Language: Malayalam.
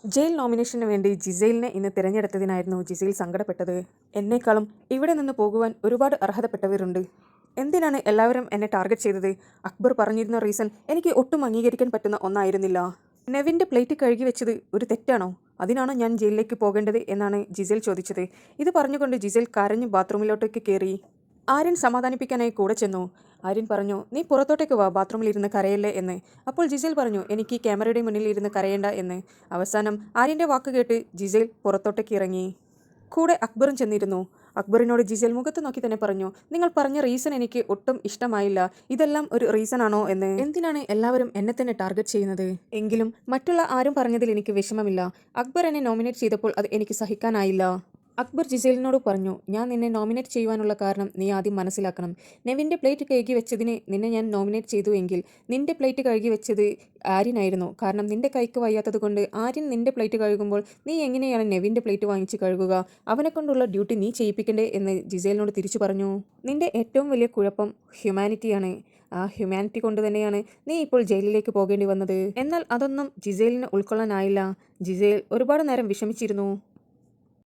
ജയിൽ നോമിനേഷന് വേണ്ടി ജിസൈലിനെ ഇന്ന് തിരഞ്ഞെടുത്തതിനായിരുന്നു ജിസൈൽ സങ്കടപ്പെട്ടത്. എന്നേക്കാളും ഇവിടെ നിന്ന് പോകുവാൻ ഒരുപാട് അർഹതപ്പെട്ടവരുണ്ട്. എന്തിനാണ് എല്ലാവരും എന്നെ ടാർഗറ്റ് ചെയ്തത്? അക്ബർ പറഞ്ഞിരുന്ന റീസൺ എനിക്ക് ഒട്ടും അംഗീകരിക്കാൻ പറ്റുന്ന ഒന്നായിരുന്നില്ല. നെവിൻ്റെ പ്ലേറ്റ് കഴുകി വെച്ചത് ഒരു തെറ്റാണോ? അതിനാണോ ഞാൻ ജയിലിലേക്ക് പോകേണ്ടത് എന്നാണ് ജിസൈൽ ചോദിച്ചത്. ഇത് പറഞ്ഞുകൊണ്ട് ജിസൈൽ കരഞ്ഞ് ബാത്റൂമിലോട്ടേക്ക് കയറി. ആര്യൻ സമാധാനിപ്പിക്കാനായി കൂടെ ചെന്നു. ആര്യൻ പറഞ്ഞു, നീ പുറത്തോട്ടേക്ക് വാ, ബാത്റൂമിൽ ഇരുന്ന് കരയല്ലേ എന്ന്. അപ്പോൾ ജിസൈൽ പറഞ്ഞു, എനിക്ക് ക്യാമറയുടെ മുന്നിൽ ഇരുന്ന് കരയേണ്ട എന്ന്. അവസാനം ആര്യൻ്റെ വാക്ക് കേട്ട് ജിസൈൽ പുറത്തോട്ടേക്ക് ഇറങ്ങി. കൂടെ അക്ബറും ചെന്നിരുന്നു. അക്ബറിനോട് ജിസൈൽ മുഖത്ത് നോക്കി തന്നെ പറഞ്ഞു, നിങ്ങൾ പറഞ്ഞ റീസൺ എനിക്ക് ഒട്ടും ഇഷ്ടമായില്ല. ഇതെല്ലാം ഒരു റീസൺ ആണോ എന്ന്? എന്തിനാണ് എല്ലാവരും എന്നെ തന്നെ ടാർഗറ്റ് ചെയ്യുന്നത്? എങ്കിലും മറ്റുള്ള ആരും പറഞ്ഞതിൽ എനിക്ക് വിഷമമില്ല. അക്ബർ എന്നെ നോമിനേറ്റ് ചെയ്തപ്പോൾ അത് എനിക്ക് സഹിക്കാനായില്ല. അക്ബർ ജിസൈലിനോട് പറഞ്ഞു, ഞാൻ നിന്നെ നോമിനേറ്റ് ചെയ്യുവാനുള്ള കാരണം നീ ആദ്യം മനസ്സിലാക്കണം. നെവിൻ്റെ പ്ലേറ്റ് കഴുകി വെച്ചതിന് നിന്നെ ഞാൻ നോമിനേറ്റ് ചെയ്തു എങ്കിൽ നിന്റെ പ്ലേറ്റ് കഴുകി വെച്ചത് ആര്യനായിരുന്നു. കാരണം നിന്റെ കൈക്ക് വയ്യാത്തത് കൊണ്ട് ആര്യൻ നിന്റെ പ്ലേറ്റ് കഴുകുമ്പോൾ നീ എങ്ങനെയാണ് നെവിൻ്റെ പ്ലേറ്റ് വാങ്ങിച്ച് കഴുകുക? അവനെ കൊണ്ടുള്ള ഡ്യൂട്ടി നീ ചെയ്യിപ്പിക്കണ്ടേ എന്ന് ജിസൈലിനോട് തിരിച്ചു പറഞ്ഞു. നിന്റെ ഏറ്റവും വലിയ കുഴപ്പം ഹ്യൂമാനിറ്റിയാണ്. ആ ഹ്യൂമാനിറ്റി കൊണ്ട് തന്നെയാണ് നീ ഇപ്പോൾ ജയിലിലേക്ക് പോകേണ്ടി വന്നത്. എന്നാൽ അതൊന്നും ജിസൈലിന് ഉൾക്കൊള്ളാനായില്ല. ജിസൈൽ ഒരുപാട് നേരം വിഷമിച്ചിരുന്നു.